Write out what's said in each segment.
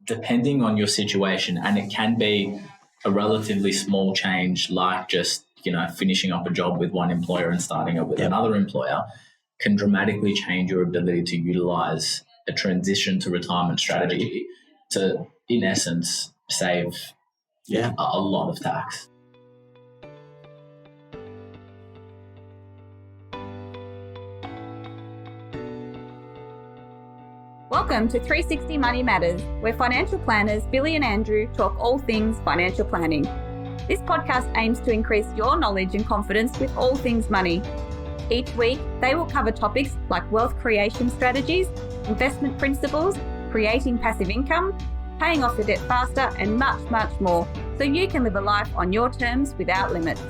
depending on your situation, and it can be a relatively small change, like just, finishing up a job with one employer and starting up with another employer, can dramatically change your ability to utilize a transition to retirement strategy to, in essence, save a lot of tax. Welcome to 360 Money Matters, where financial planners Billy and Andrew talk all things financial planning. This podcast aims to increase your knowledge and confidence with all things money. Each week, they will cover topics like wealth creation strategies, investment principles, creating passive income, paying off your debt faster, and much, much more, so you can live a life on your terms without limits.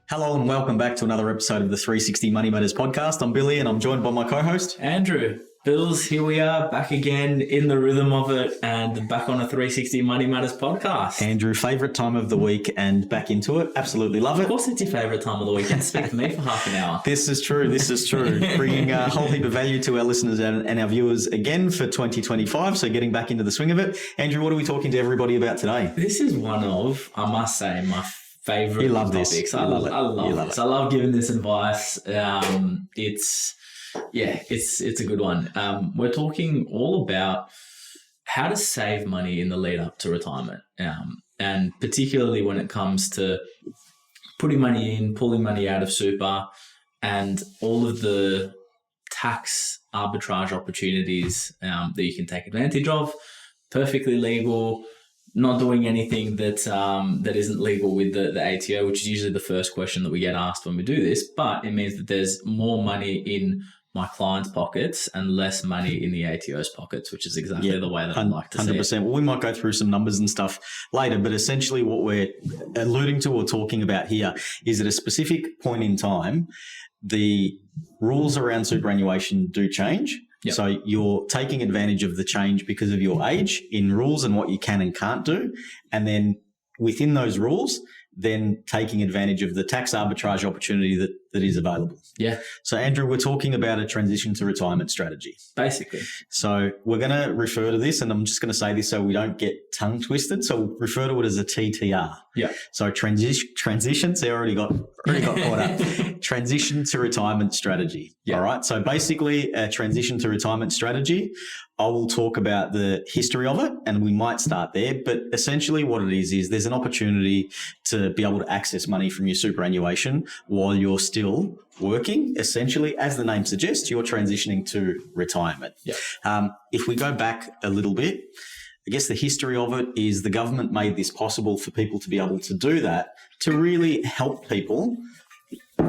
Hello and welcome back to another episode of the 360 Money Matters podcast. I'm Billy and I'm joined by my co-host, Andrew. Bills, here we are back again in the rhythm of it and back on a 360 Money Matters podcast. Andrew, favourite time of the week and back into it. Absolutely love it. Of course it's your favourite time of the week. And speak to me for half an hour. This is true. Bringing a whole heap of value to our listeners and our viewers again for 2025. So getting back into the swing of it. Andrew, what are we talking to everybody about today? This is one of, I must say, my favourite topics. This. I love this. I love giving this advice. It's a good one. We're talking all about how to save money in the lead up to retirement, and particularly when it comes to putting money in, pulling money out of super, and all of the tax arbitrage opportunities that you can take advantage of. Perfectly legal, not doing anything that isn't legal with the ATO, which is usually the first question that we get asked when we do this, but it means that there's more money in my clients' pockets and less money in the ATO's pockets, which is exactly the way that I'd like to 100%. See it. Well, we might go through some numbers and stuff later, but essentially what we're alluding to or talking about here is at a specific point in time, the rules around superannuation do change. Yep. So you're taking advantage of the change because of your age in rules and what you can and can't do. And then within those rules, then taking advantage of the tax arbitrage opportunity that is available. Yeah. So, Andrew, we're talking about a transition to retirement strategy. Basically. So we're going to refer to this, and I'm just going to say this so we don't get tongue twisted. So we'll refer to it as a TTR. Yeah. So transitions, they already got caught up. Transition to retirement strategy. Yeah. All right. So basically a transition to retirement strategy. I will talk about the history of it and we might start there, but essentially what it is there's an opportunity to be able to access money from your superannuation while you're still working. Essentially, as the name suggests, you're transitioning to retirement. Yeah. If we go back a little bit, I guess the history of it is the government made this possible for people to be able to do that, to really help people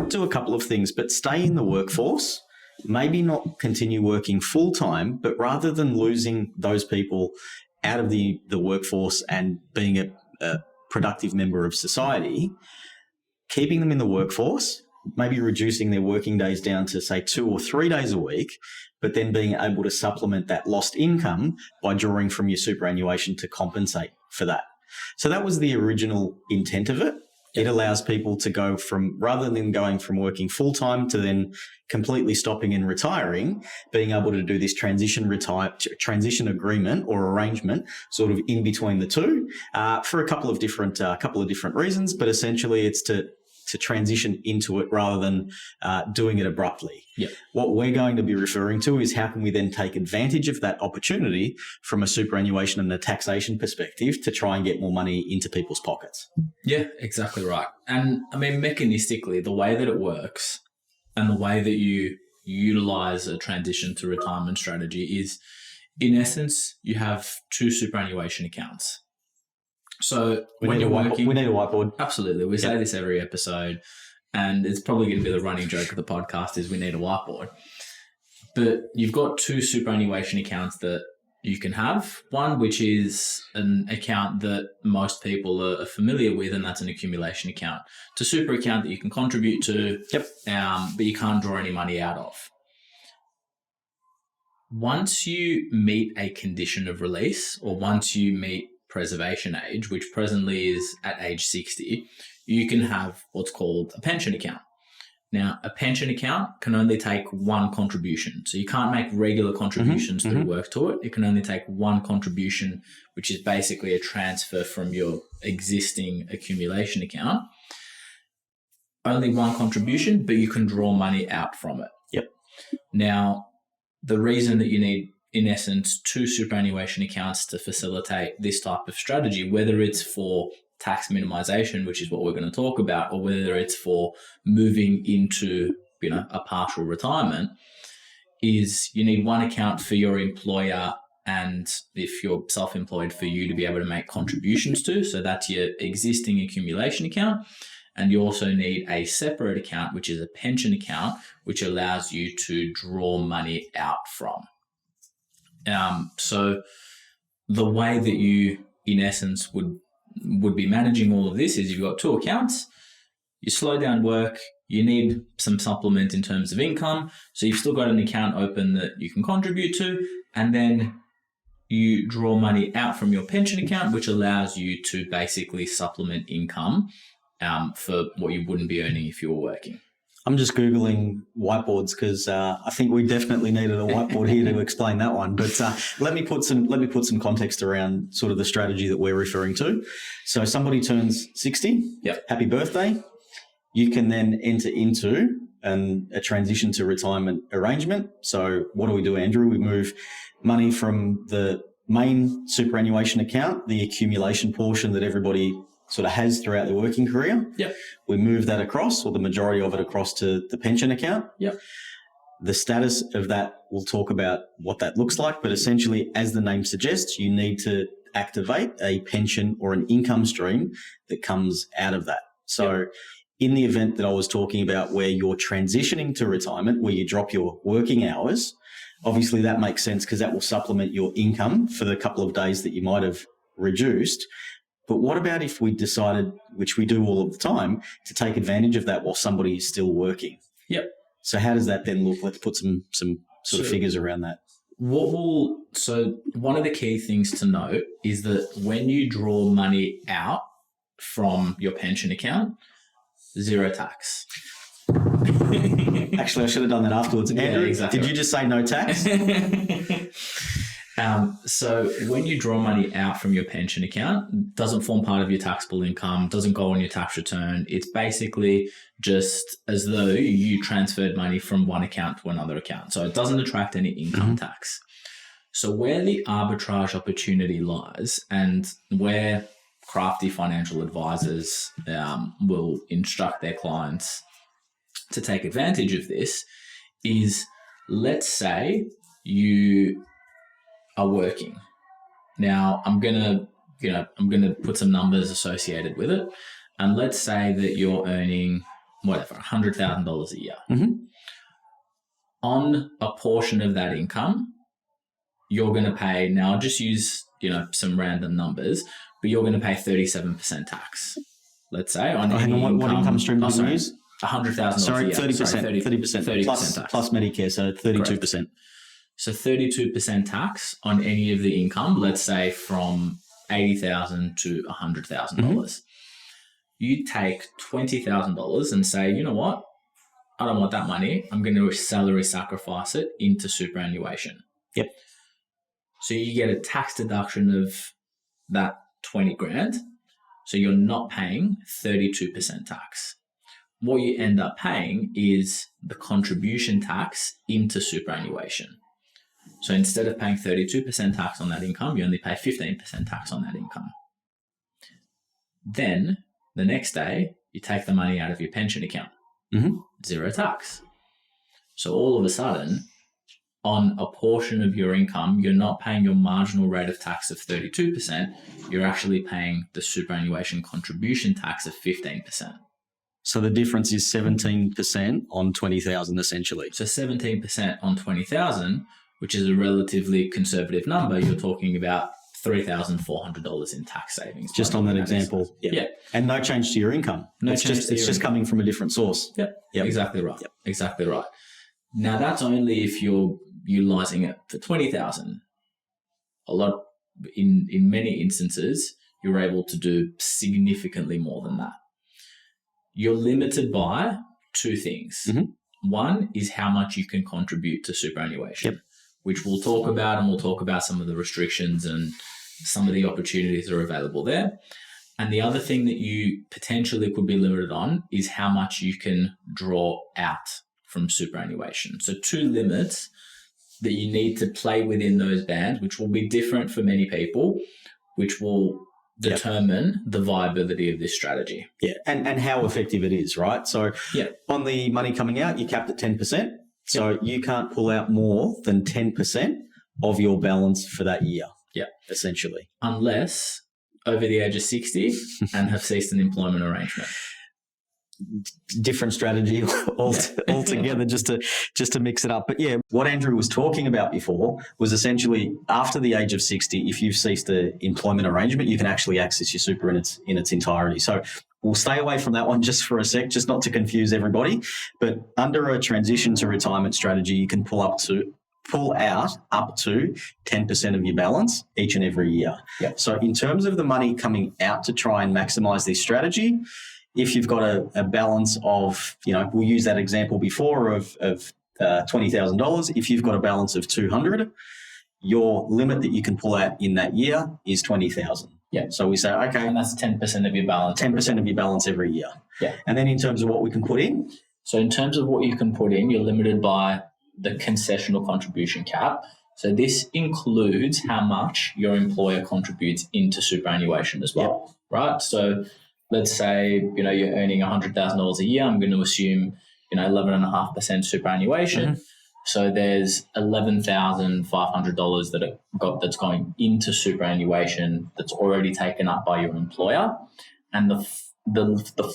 do a couple of things, but stay in the workforce. Maybe not continue working full time, but rather than losing those people out of the workforce and being a productive member of society, keeping them in the workforce, maybe reducing their working days down to say 2 or 3 days a week, but then being able to supplement that lost income by drawing from your superannuation to compensate for that. So that was the original intent of it. It allows people to go from, rather than going from working full-time to then completely stopping and retiring, being able to do this transition agreement or arrangement sort of in between the two for a couple of different reasons. But essentially it's to transition into it rather than doing it abruptly. Yep. What we're going to be referring to is how can we then take advantage of that opportunity from a superannuation and a taxation perspective to try and get more money into people's pockets. Yeah, exactly right. And I mean, mechanistically, the way that it works and the way that you utilize a transition to retirement strategy is, in essence, you have 2 superannuation accounts. So when you're working, we need a whiteboard. Absolutely. We say this every episode, and it's probably going to be the running joke of the podcast is we need a whiteboard. But you've got 2 superannuation accounts that you can have. One, which is an account that most people are familiar with, and that's an accumulation account. It's a super account that you can contribute to, but you can't draw any money out of. Once you meet a condition of release, or once you meet preservation age, which presently is at age 60, you can have what's called a pension account. Now, a pension account can only take one contribution. So you can't make regular contributions through work to it. It can only take one contribution, which is basically a transfer from your existing accumulation account. Only one contribution, but you can draw money out from it. Yep. Now, the reason that you need, in essence, 2 superannuation accounts to facilitate this type of strategy, whether it's for tax minimization, which is what we're going to talk about, or whether it's for moving into, a partial retirement, is you need one account for your employer, and if you're self-employed, for you to be able to make contributions to. So that's your existing accumulation account. And you also need a separate account, which is a pension account, which allows you to draw money out from. So the way that you, in essence, would be managing all of this is you've got 2 accounts, you slow down work, you need some supplement in terms of income. So you've still got an account open that you can contribute to, and then you draw money out from your pension account, which allows you to basically supplement income for what you wouldn't be earning if you were working. I'm just Googling whiteboards because I think we definitely needed a whiteboard here to explain that one. But let me put some context around sort of the strategy that we're referring to. So somebody turns 60. Yep. Happy birthday. You can then enter into a transition to retirement arrangement. So what do, Andrew? We move money from the main superannuation account, the accumulation portion that everybody sort of has throughout their working career. Yep. We move that across, or the majority of it across, to the pension account. Yep. The status of that, we'll talk about what that looks like, but essentially, as the name suggests, you need to activate a pension or an income stream that comes out of that. So in the event that I was talking about where you're transitioning to retirement, where you drop your working hours, obviously that makes sense because that will supplement your income for the couple of days that you might have reduced. But what about if we decided, which we do all of the time, to take advantage of that while somebody is still working? Yep. So how does that then look? Let's put some sort of figures around that. So one of the key things to note is that when you draw money out from your pension account, 0 tax. Actually, I should have done that afterwards. Andrew, exactly. Did you just say no tax? So when you draw money out from your pension account, it doesn't form part of your taxable income, doesn't go on your tax return. It's basically just as though you transferred money from one account to another account. So it doesn't attract any income tax. So where the arbitrage opportunity lies, and where crafty financial advisors will instruct their clients to take advantage of this, is, let's say you are working. Now, I'm gonna put some numbers associated with it, and let's say that you're earning $100,000 a year. On a portion of that income, you're going to pay. Now, I'll just use some random numbers, but you're going to pay 37% tax. Let's say on any income. What income stream do you use? $100,000 Sorry, a year. 30%. 30% plus tax. Plus Medicare, so 32%. Correct. So 32% tax on any of the income, let's say from $80,000 to $100,000. You take $20,000 and say, you know what? I don't want that money. I'm going to salary sacrifice it into superannuation. Yep. So you get a tax deduction of that 20 grand. So you're not paying 32% tax. What you end up paying is the contribution tax into superannuation. So instead of paying 32% tax on that income, you only pay 15% tax on that income. Then the next day, you take the money out of your pension account. 0 tax. So all of a sudden, on a portion of your income, you're not paying your marginal rate of tax of 32%. You're actually paying the superannuation contribution tax of 15%. So the difference is 17% on 20,000 essentially. So 17% on 20,000, which is a relatively conservative number, you're talking about $3,400 in tax savings. Just on that example. Yeah. And no change to your income. It's just coming from a different source. Yep. Exactly right. Yep. Exactly right. Now that's only if you're utilizing it for 20,000. In many instances, you're able to do significantly more than that. You're limited by two things. Mm-hmm. One is how much you can contribute to superannuation, which we'll talk about, and we'll talk about some of the restrictions and some of the opportunities that are available there. And the other thing that you potentially could be limited on is how much you can draw out from superannuation. So two limits that you need to play within those bands, which will be different for many people, which will determine the viability of this strategy. Yeah, and how effective it is, right? So on the money coming out, you're capped at 10%. So you can't pull out more than 10% of your balance for that year, essentially. Unless over the age of 60 and have ceased an employment arrangement. Different strategy altogether, just to mix it up. But yeah, what Andrew was talking about before was essentially after the age of 60, if you've ceased the employment arrangement, you can actually access your super in its entirety. So we'll stay away from that one just for a sec, just not to confuse everybody. But under a transition to retirement strategy, you can pull out up to 10% of your balance each and every year. So in terms of the money coming out to try and maximize this strategy, if you've got a balance of, we'll use that example before of $20,000. If you've got a balance of $200, your limit that you can pull out in that year is $20,000. So we say, okay. And that's 10% of your balance. 10% of your balance every year. And then in terms of what we can put in? So in terms of what you can put in, you're limited by the concessional contribution cap. So this includes how much your employer contributes into superannuation as well, right? So let's say, you're earning $100,000 a year. I'm going to assume, 11.5% superannuation. Mm-hmm. So there's $11,500 that's going into superannuation that's already taken up by your employer. And the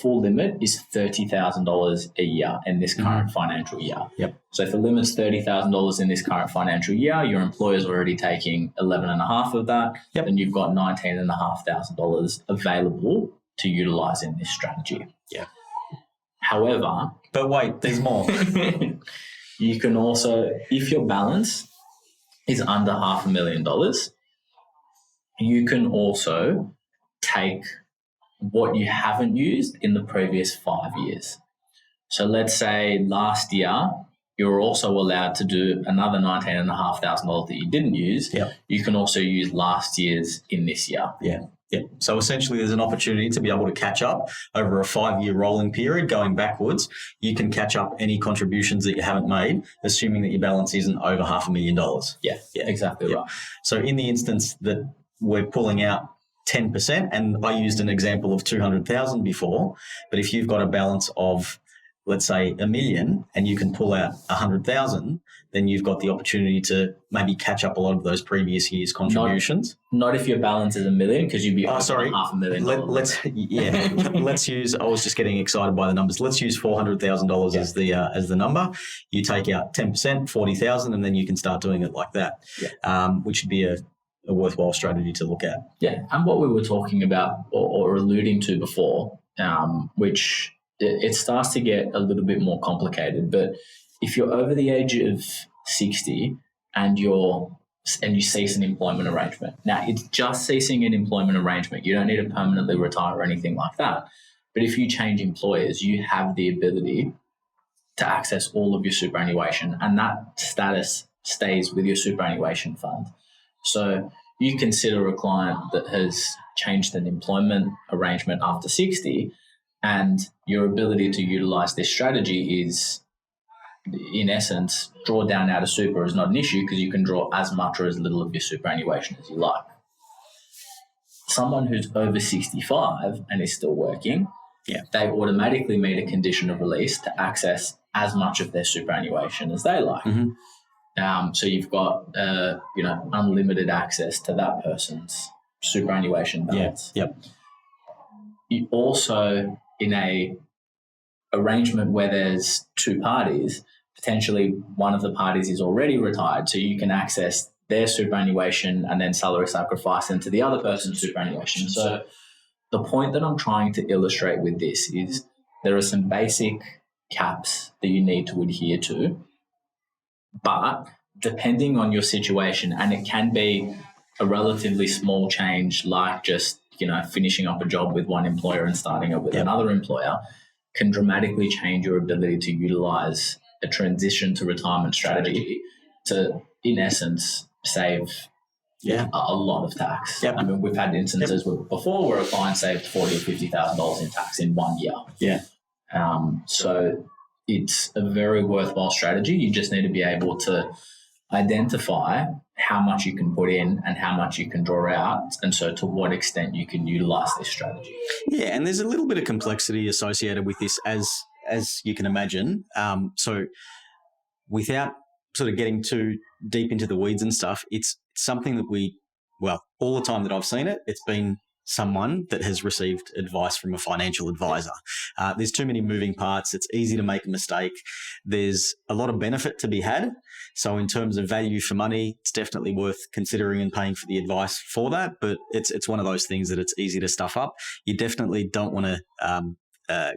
full limit is $30,000 a year in this current financial year. So if the limit's $30,000 in this current financial year, your employer's already taking 11.5 of that, then you've got $19,500 available to utilize in this strategy. However, but wait, there's more. You can also, if your balance is under $500,000, you can also take what you haven't used in the previous 5 years. So let's say last year, you're also allowed to do another $19,500 that you didn't use. You can also use last year's in this year. So essentially there's an opportunity to be able to catch up over a 5-year rolling period going backwards. You can catch up any contributions that you haven't made, assuming that your balance isn't over $500,000. Exactly right. So in the instance that we're pulling out 10%, and I used an example of 200,000 before, but if you've got a balance of, let's say, $1 million and you can pull out 100,000, then you've got the opportunity to maybe catch up a lot of those previous years' contributions. Not if your balance is $1 million, because you'd be over $500,000. Let's use. I was just getting excited by the numbers. Let's use $400,000 as the number. You take out 10%, 40,000, and then you can start doing it like that, which would be a worthwhile strategy to look at. And what we were talking about or alluding to before, which it starts to get a little bit more complicated, but if you're over the age of 60 and you cease an employment arrangement, now it's just ceasing an employment arrangement. You don't need to permanently retire or anything like that. But if you change employers, you have the ability to access all of your superannuation, and that status stays with your superannuation fund. So you consider a client that has changed an employment arrangement after 60, and your ability to utilize this strategy is, in essence, draw down out of super is not an issue because you can draw as much or as little of your superannuation as you like. Someone who's over 65 and is still working, they automatically meet a condition of release to access as much of their superannuation as they like. So you've got, unlimited access to that person's superannuation balance. You also, in a arrangement where there's two parties, potentially one of the parties is already retired, so you can access their superannuation and then salary sacrifice into the other person's superannuation. So the point that I'm trying to illustrate with this is there are some basic caps that you need to adhere to, but depending on your situation, and it can be a relatively small change like just, finishing up a job with one employer and starting it with another employer, can dramatically change your ability to utilize a transition to retirement strategy to, in essence, save a lot of tax. Yep. I mean, we've had instances before where a client saved $40,000 or $50,000 in tax in 1 year. Yeah. So it's a very worthwhile strategy. You just need to be able to identify how much you can put in and how much you can draw out, and so to what extent you can utilize this strategy. Yeah, and there's a little bit of complexity associated with this, as you can imagine. So without sort of getting too deep into the weeds and stuff, it's something that all the time that I've seen it, it's been someone that has received advice from a financial advisor. There's too many moving parts. It's easy to make a mistake. There's a lot of benefit to be had. So in terms of value for money, it's definitely worth considering and paying for the advice for that. But it's one of those things that it's easy to stuff up. You definitely don't want to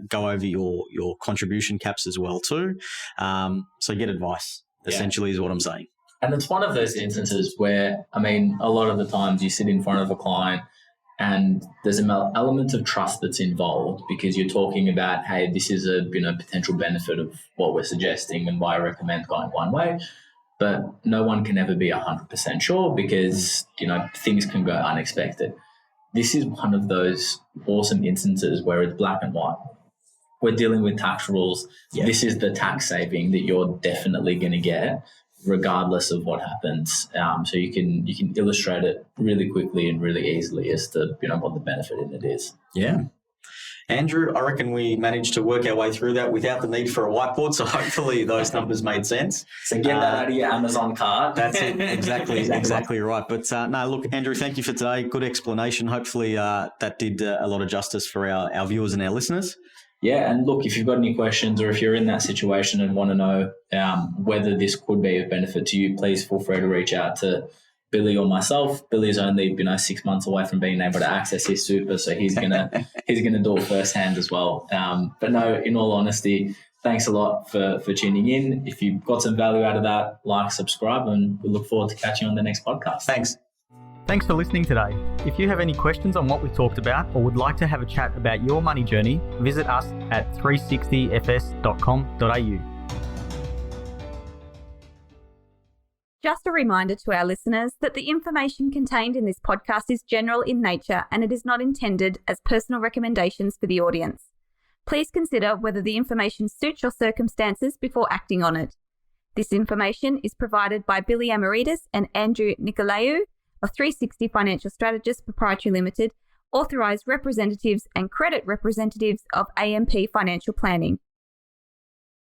go over your contribution caps as well too. So get advice, essentially, is what I'm saying. And it's one of those instances where, I mean, a lot of the times you sit in front of a client and there's an element of trust that's involved, because you're talking about, hey, this is a potential benefit of what we're suggesting and why I recommend going one way. But no one can ever be 100% sure, because things can go unexpected. This is one of those awesome instances where it's black and white. We're dealing with tax rules. Yeah. This is the tax saving that you're definitely going to get, regardless of what happens. So you can illustrate it really quickly and really easily as to what the benefit in it is. Yeah. Andrew, I reckon we managed to work our way through that without the need for a whiteboard, so hopefully those numbers made sense. So get that out of your Amazon cart. That's it. Exactly right. But no, look, Andrew, thank you for today. Good explanation. Hopefully that did a lot of justice for our viewers and our listeners. Yeah, and look, if you've got any questions, or if you're in that situation and want to know whether this could be of benefit to you, please feel free to reach out to Billy or myself. Billy's only 6 months away from being able to access his super, so he's gonna do it firsthand as well. But no, in all honesty, thanks a lot for tuning in. If you've got some value out of that, like, subscribe, and we look forward to catching you on the next podcast. Thanks. Thanks for listening today. If you have any questions on what we talked about, or would like to have a chat about your money journey, visit us at 360fs.com.au. Just a reminder to our listeners that the information contained in this podcast is general in nature, and it is not intended as personal recommendations for the audience. Please consider whether the information suits your circumstances before acting on it. This information is provided by Billy Amaritis and Andrew Nicolaou of 360 Financial Strategists Proprietary Limited, authorised representatives and credit representatives of AMP Financial Planning.